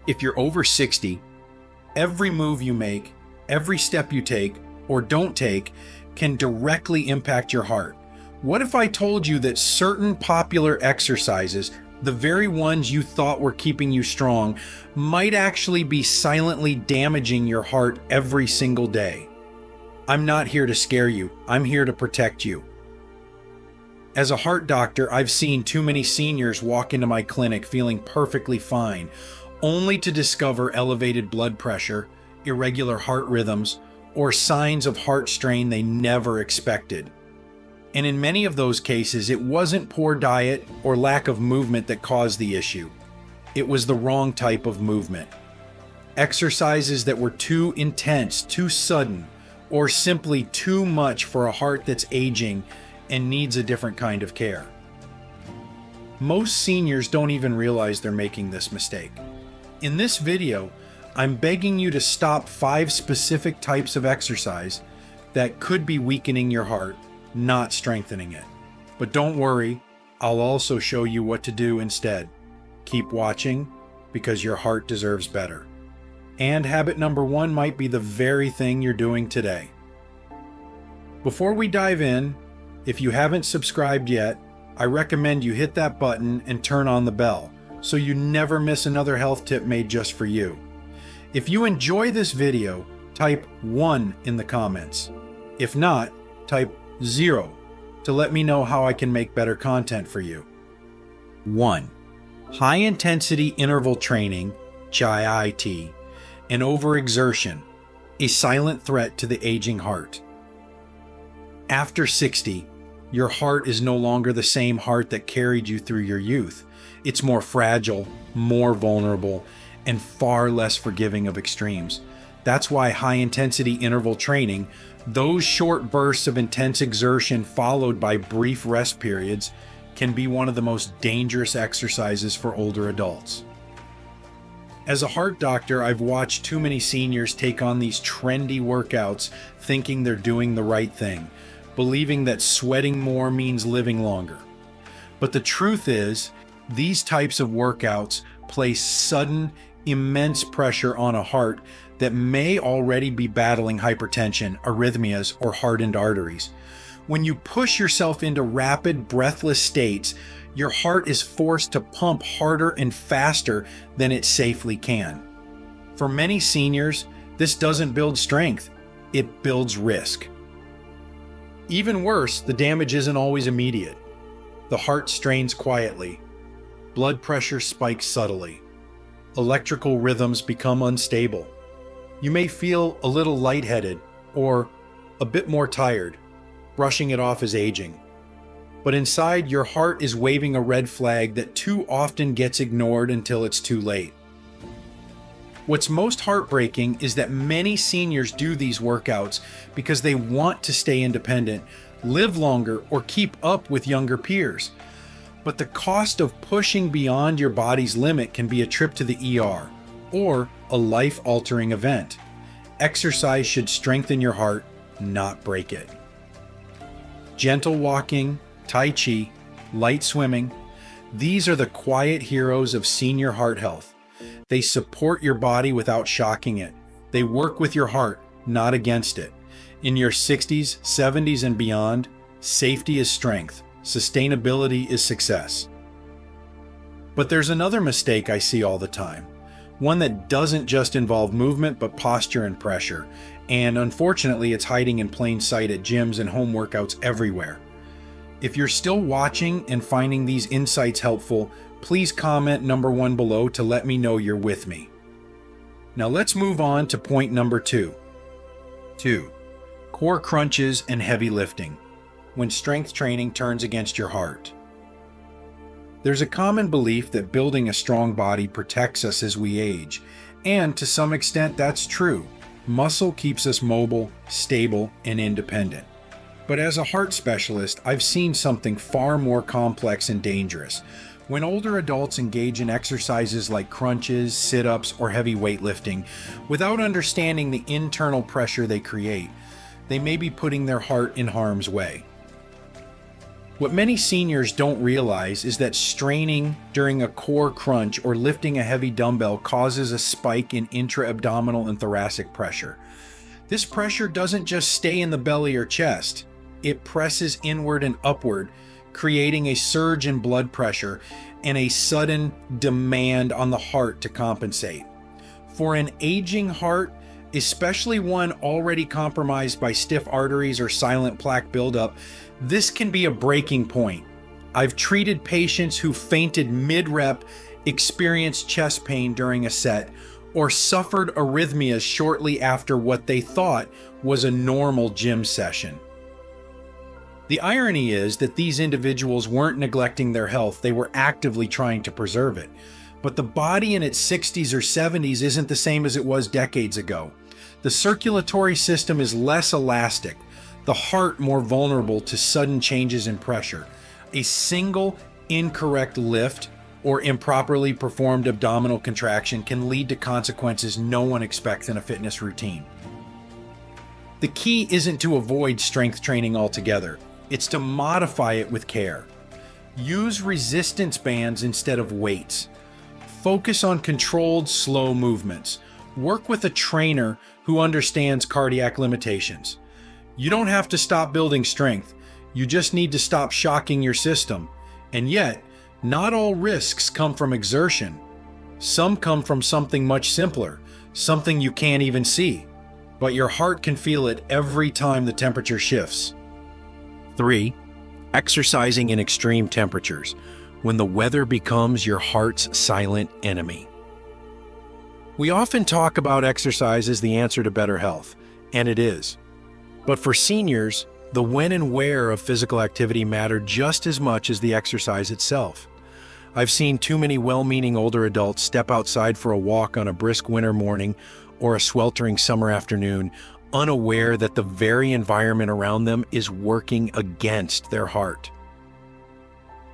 If you're over 60, every move you make, every step you take or don't take can directly impact your heart. What if I told you that certain popular exercises, the very ones you thought were keeping you strong, might actually be silently damaging your heart every single day? I'm not here to scare you. I'm here to protect you. As a heart doctor, I've seen too many seniors walk into my clinic feeling perfectly fine, only to discover elevated blood pressure, irregular heart rhythms, or signs of heart strain they never expected. And in many of those cases, it wasn't poor diet or lack of movement that caused the issue. It was the wrong type of movement. Exercises that were too intense, too sudden, or simply too much for a heart that's aging and needs a different kind of care. Most seniors don't even realize they're making this mistake. In this video, I'm begging you to stop 5 specific types of exercise that could be weakening your heart, not strengthening it. But don't worry, I'll also show you what to do instead. Keep watching, because your heart deserves better. And habit number 1 might be the very thing you're doing today. Before we dive in, if you haven't subscribed yet, I recommend you hit that button and turn on the bell so you never miss another health tip made just for you. If you enjoy this video, type 1 in the comments. If not, type 0 to let me know how I can make better content for you. 1. High-intensity interval training, HIIT, and overexertion, a silent threat to the aging heart. After 60, your heart is no longer the same heart that carried you through your youth. It's more fragile, more vulnerable, and far less forgiving of extremes. That's why high-intensity interval training, those short bursts of intense exertion followed by brief rest periods, can be one of the most dangerous exercises for older adults. As a heart doctor, I've watched too many seniors take on these trendy workouts thinking they're doing the right thing, believing that sweating more means living longer. But the truth is, these types of workouts place sudden, immense pressure on a heart that may already be battling hypertension, arrhythmias, or hardened arteries. When you push yourself into rapid, breathless states, your heart is forced to pump harder and faster than it safely can. For many seniors, this doesn't build strength, it builds risk. Even worse, the damage isn't always immediate. The heart strains quietly. Blood pressure spikes subtly. Electrical rhythms become unstable. You may feel a little lightheaded or a bit more tired, brushing it off as aging. But inside, your heart is waving a red flag that too often gets ignored until it's too late. What's most heartbreaking is that many seniors do these workouts because they want to stay independent, live longer, or keep up with younger peers. But the cost of pushing beyond your body's limit can be a trip to the ER or a life-altering event. Exercise should strengthen your heart, not break it. Gentle walking, Tai Chi, light swimming, these are the quiet heroes of senior heart health. They support your body without shocking it. They work with your heart, not against it. In your 60s, 70s, and beyond, safety is strength. Sustainability is success. But there's another mistake I see all the time. One that doesn't just involve movement, but posture and pressure. And unfortunately, it's hiding in plain sight at gyms and home workouts everywhere. If you're still watching and finding these insights helpful, please comment number 1 below to let me know you're with me. Now let's move on to point number 2. 2. Core crunches and heavy lifting, when strength training turns against your heart. There's a common belief that building a strong body protects us as we age, and to some extent that's true. Muscle keeps us mobile, stable, and independent. But as a heart specialist, I've seen something far more complex and dangerous. When older adults engage in exercises like crunches, sit-ups, or heavy weightlifting, without understanding the internal pressure they create, they may be putting their heart in harm's way. What many seniors don't realize is that straining during a core crunch or lifting a heavy dumbbell causes a spike in intra-abdominal and thoracic pressure. This pressure doesn't just stay in the belly or chest. It presses inward and upward, creating a surge in blood pressure and a sudden demand on the heart to compensate. For an aging heart, especially one already compromised by stiff arteries or silent plaque buildup, this can be a breaking point. I've treated patients who fainted mid-rep, experienced chest pain during a set, or suffered arrhythmias shortly after what they thought was a normal gym session. The irony is that these individuals weren't neglecting their health, they were actively trying to preserve it. But the body in its 60s or 70s isn't the same as it was decades ago. The circulatory system is less elastic, the heart more vulnerable to sudden changes in pressure. A single incorrect lift or improperly performed abdominal contraction can lead to consequences no one expects in a fitness routine. The key isn't to avoid strength training altogether, it's to modify it with care. Use resistance bands instead of weights. Focus on controlled, slow movements. Work with a trainer who understands cardiac limitations. You don't have to stop building strength, you just need to stop shocking your system. And yet, not all risks come from exertion. Some come from something much simpler, something you can't even see. But your heart can feel it every time the temperature shifts. 3. Exercising in extreme temperatures, when the weather becomes your heart's silent enemy. We often talk about exercise as the answer to better health, and it is. But for seniors, the when and where of physical activity matter just as much as the exercise itself. I've seen too many well-meaning older adults step outside for a walk on a brisk winter morning or a sweltering summer afternoon, unaware that the very environment around them is working against their heart.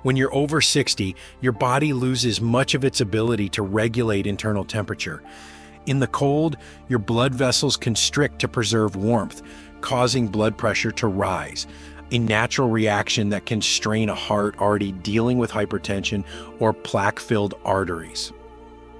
When you're over 60, your body loses much of its ability to regulate internal temperature. In the cold, your blood vessels constrict to preserve warmth, causing blood pressure to rise, a natural reaction that can strain a heart already dealing with hypertension or plaque-filled arteries.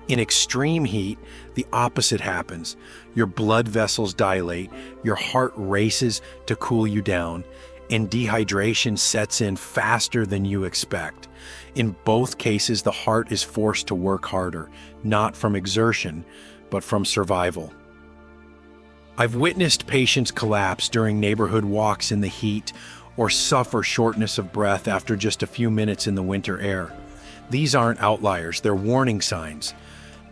In extreme heat, the opposite happens. Your blood vessels dilate, your heart races to cool you down, and dehydration sets in faster than you expect. In both cases, the heart is forced to work harder, not from exertion, but from survival. I've witnessed patients collapse during neighborhood walks in the heat or suffer shortness of breath after just a few minutes in the winter air. These aren't outliers, they're warning signs.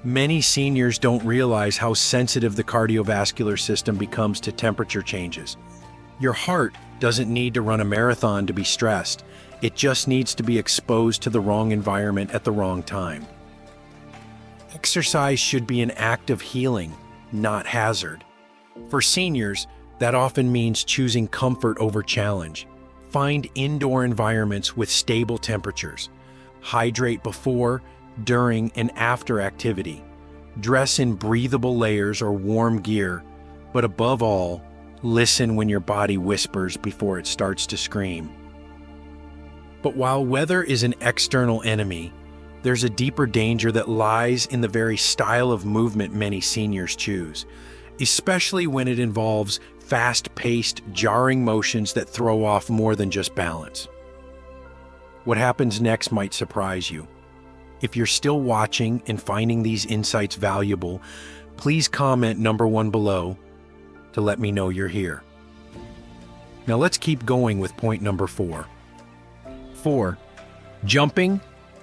Many seniors don't realize how sensitive the cardiovascular system becomes to temperature changes. Your heart doesn't need to run a marathon to be stressed. It just needs to be exposed to the wrong environment at the wrong time. Exercise should be an act of healing, not hazard. For seniors, that often means choosing comfort over challenge. Find indoor environments with stable temperatures. Hydrate before, during, and after activity. Dress in breathable layers or warm gear, but above all, listen when your body whispers before it starts to scream. But while weather is an external enemy, there's a deeper danger that lies in the very style of movement many seniors choose, especially when it involves fast-paced, jarring motions that throw off more than just balance. What happens next might surprise you. If you're still watching and finding these insights valuable, please comment number 1 below to let me know you're here. Now let's keep going with point number 4. 4. Jumping,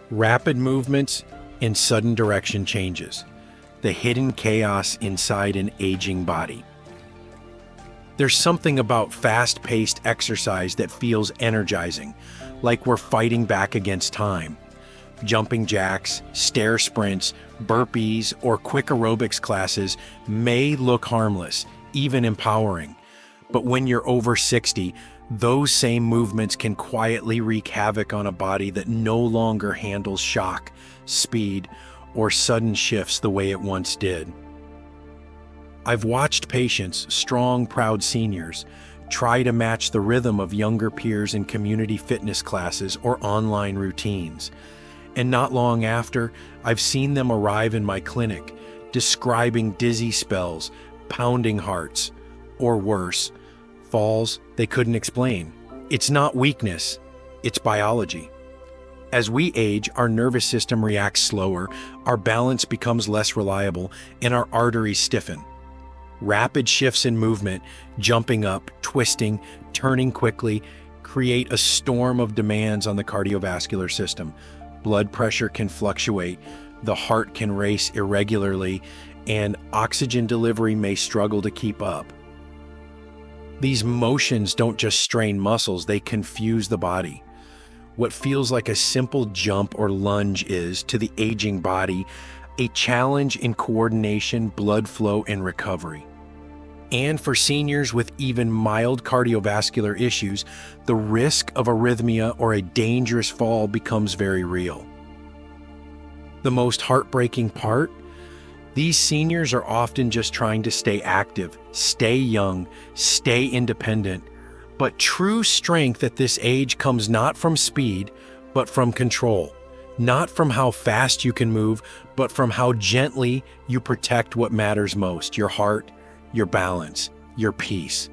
rapid movements, and sudden direction changes. The hidden chaos inside an aging body. There's something about fast-paced exercise that feels energizing, like we're fighting back against time. Jumping jacks, stair sprints, burpees, or quick aerobics classes may look harmless, even empowering. But when you're over 60, those same movements can quietly wreak havoc on a body that no longer handles shock, speed, or sudden shifts the way it once did. I've watched patients, strong, proud seniors, try to match the rhythm of younger peers in community fitness classes or online routines. And not long after, I've seen them arrive in my clinic, describing dizzy spells, pounding hearts, or worse, falls they couldn't explain. It's not weakness, it's biology. As we age, our nervous system reacts slower, our balance becomes less reliable, and our arteries stiffen. Rapid shifts in movement, jumping up, twisting, turning quickly, create a storm of demands on the cardiovascular system. Blood pressure can fluctuate, the heart can race irregularly, and oxygen delivery may struggle to keep up. These motions don't just strain muscles, they confuse the body. What feels like a simple jump or lunge is, to the aging body, a challenge in coordination, blood flow, and recovery. And for seniors with even mild cardiovascular issues, the risk of arrhythmia or a dangerous fall becomes very real. The most heartbreaking part? These seniors are often just trying to stay active, stay young, stay independent. But true strength at this age comes not from speed, but from control. Not from how fast you can move, but from how gently you protect what matters most: your heart, your balance, your peace.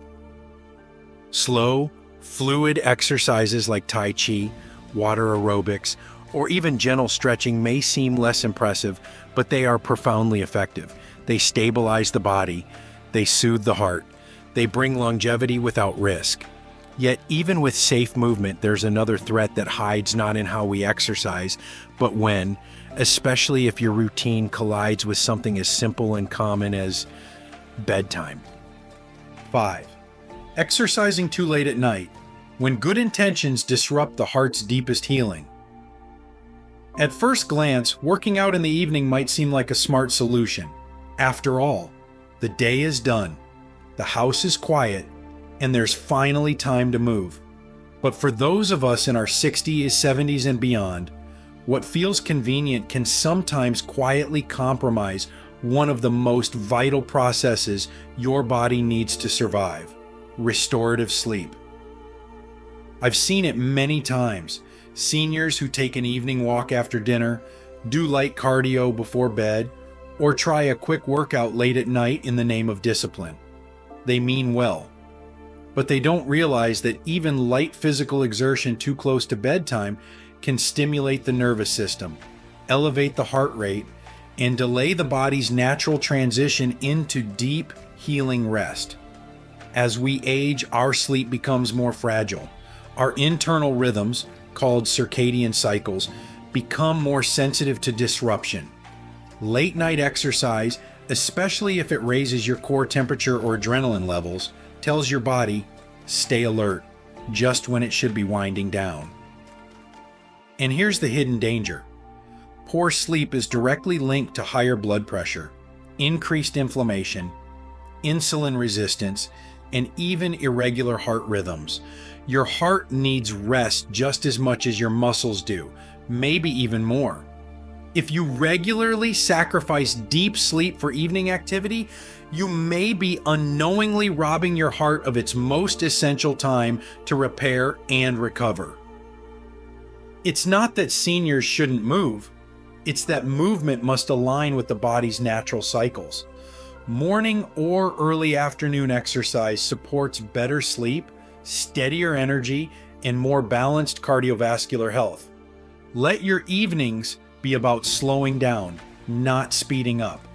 Slow, fluid exercises like Tai Chi, water aerobics, or even gentle stretching may seem less impressive, but they are profoundly effective. They stabilize the body, they soothe the heart, they bring longevity without risk. Yet even with safe movement, there's another threat that hides not in how we exercise, but when, especially if your routine collides with something as simple and common as bedtime. 5. Exercising too late at night, when good intentions disrupt the heart's deepest healing. At first glance, working out in the evening might seem like a smart solution. After all, the day is done, the house is quiet, and there's finally time to move. But for those of us in our 60s, 70s, and beyond, what feels convenient can sometimes quietly compromise one of the most vital processes your body needs to survive: restorative sleep. I've seen it many times. Seniors who take an evening walk after dinner, do light cardio before bed, or try a quick workout late at night in the name of discipline. They mean well, but they don't realize that even light physical exertion too close to bedtime can stimulate the nervous system, elevate the heart rate, and delay the body's natural transition into deep, healing rest. As we age, our sleep becomes more fragile. Our internal rhythms, called circadian cycles, become more sensitive to disruption. Late night exercise, especially if it raises your core temperature or adrenaline levels, tells your body, stay alert, just when it should be winding down. And here's the hidden danger. Poor sleep is directly linked to higher blood pressure, increased inflammation, insulin resistance, and even irregular heart rhythms. Your heart needs rest just as much as your muscles do, maybe even more. If you regularly sacrifice deep sleep for evening activity, you may be unknowingly robbing your heart of its most essential time to repair and recover. It's not that seniors shouldn't move. It's that movement must align with the body's natural cycles. Morning or early afternoon exercise supports better sleep, steadier energy, and more balanced cardiovascular health. Let your evenings be about slowing down, not speeding up.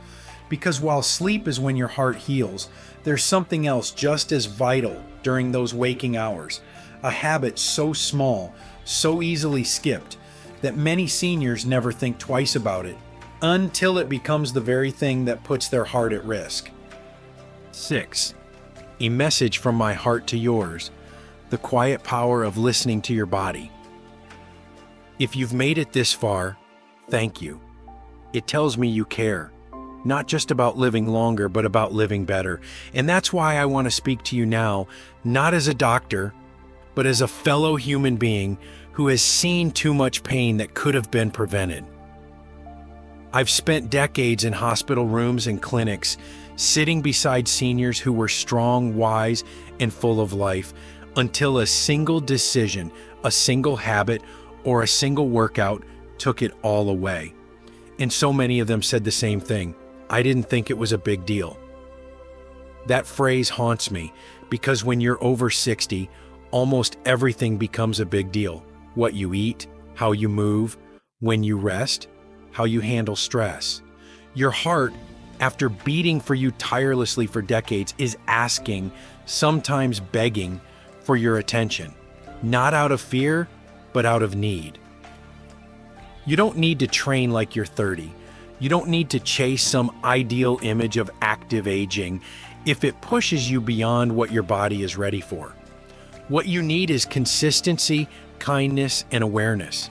Because while sleep is when your heart heals, there's something else just as vital during those waking hours. A habit so small, so easily skipped, that many seniors never think twice about it, until it becomes the very thing that puts their heart at risk. 6. A message from my heart to yours: the quiet power of listening to your body. If you've made it this far, thank you. It tells me you care, not just about living longer, but about living better. And that's why I want to speak to you now, not as a doctor, but as a fellow human being who has seen too much pain that could have been prevented. I've spent decades in hospital rooms and clinics, sitting beside seniors who were strong, wise, and full of life, until a single decision, a single habit, or a single workout took it all away. And so many of them said the same thing: I didn't think it was a big deal. That phrase haunts me because when you're over 60, almost everything becomes a big deal. What you eat, how you move, when you rest, how you handle stress. Your heart, after beating for you tirelessly for decades, is asking, sometimes begging, for your attention. Not out of fear, but out of need. You don't need to train like you're 30. You don't need to chase some ideal image of active aging if it pushes you beyond what your body is ready for. What you need is consistency, kindness, and awareness.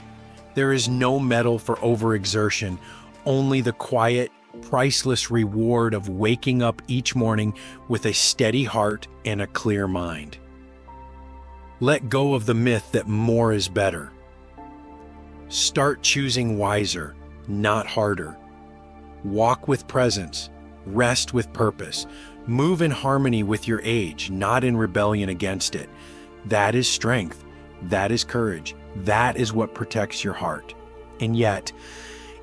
There is no medal for overexertion, only the quiet, priceless reward of waking up each morning with a steady heart and a clear mind. Let go of the myth that more is better. Start choosing wiser, not harder. Walk with presence, rest with purpose, move in harmony with your age, not in rebellion against it. That is strength. That is courage. That is what protects your heart. And yet,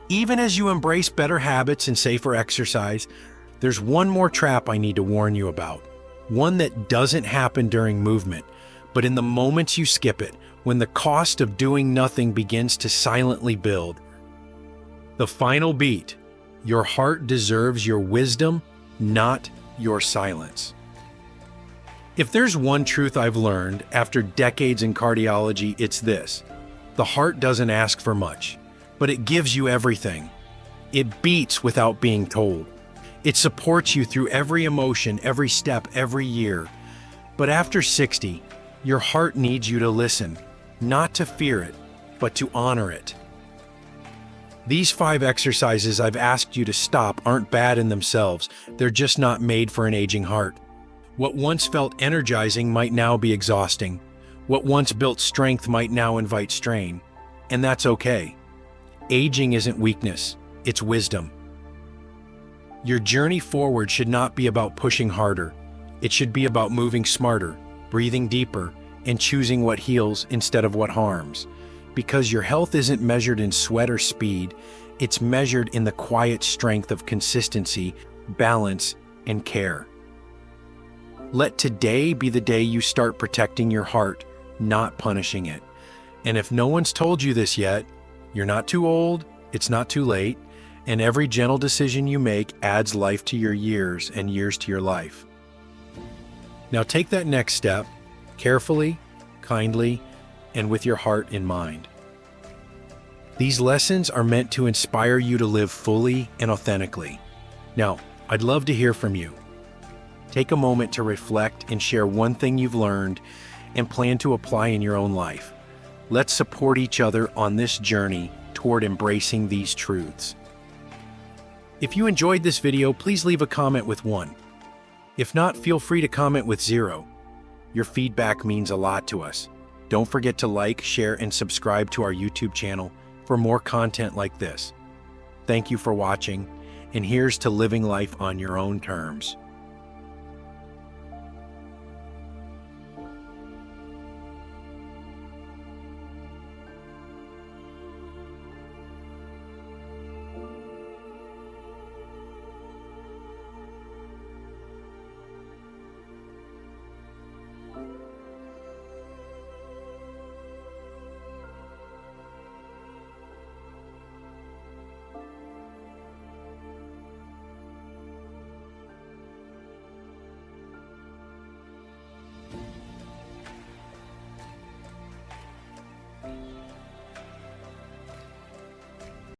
even as you embrace better habits and safer exercise, there's one more trap I need to warn you about. One that doesn't happen during movement, but in the moments you skip it, when the cost of doing nothing begins to silently build. The final beat: your heart deserves your wisdom, not your silence. If there's one truth I've learned after decades in cardiology, it's this: the heart doesn't ask for much, but it gives you everything. It beats without being told. It supports you through every emotion, every step, every year. But after 60, your heart needs you to listen, not to fear it, but to honor it. These 5 exercises I've asked you to stop aren't bad in themselves. They're just not made for an aging heart. What once felt energizing might now be exhausting. What once built strength might now invite strain. And that's okay. Aging isn't weakness, it's wisdom. Your journey forward should not be about pushing harder. It should be about moving smarter, breathing deeper, and choosing what heals instead of what harms. Because your health isn't measured in sweat or speed, it's measured in the quiet strength of consistency, balance, and care. Let today be the day you start protecting your heart, not punishing it. And if no one's told you this yet, you're not too old, it's not too late, and every gentle decision you make adds life to your years and years to your life. Now take that next step, carefully, kindly, and with your heart in mind. These lessons are meant to inspire you to live fully and authentically. Now, I'd love to hear from you. Take a moment to reflect and share one thing you've learned and plan to apply in your own life. Let's support each other on this journey toward embracing these truths. If you enjoyed this video, please leave a comment with 1. If not, feel free to comment with 0. Your feedback means a lot to us. Don't forget to like, share, and subscribe to our YouTube channel for more content like this. Thank you for watching, and here's to living life on your own terms.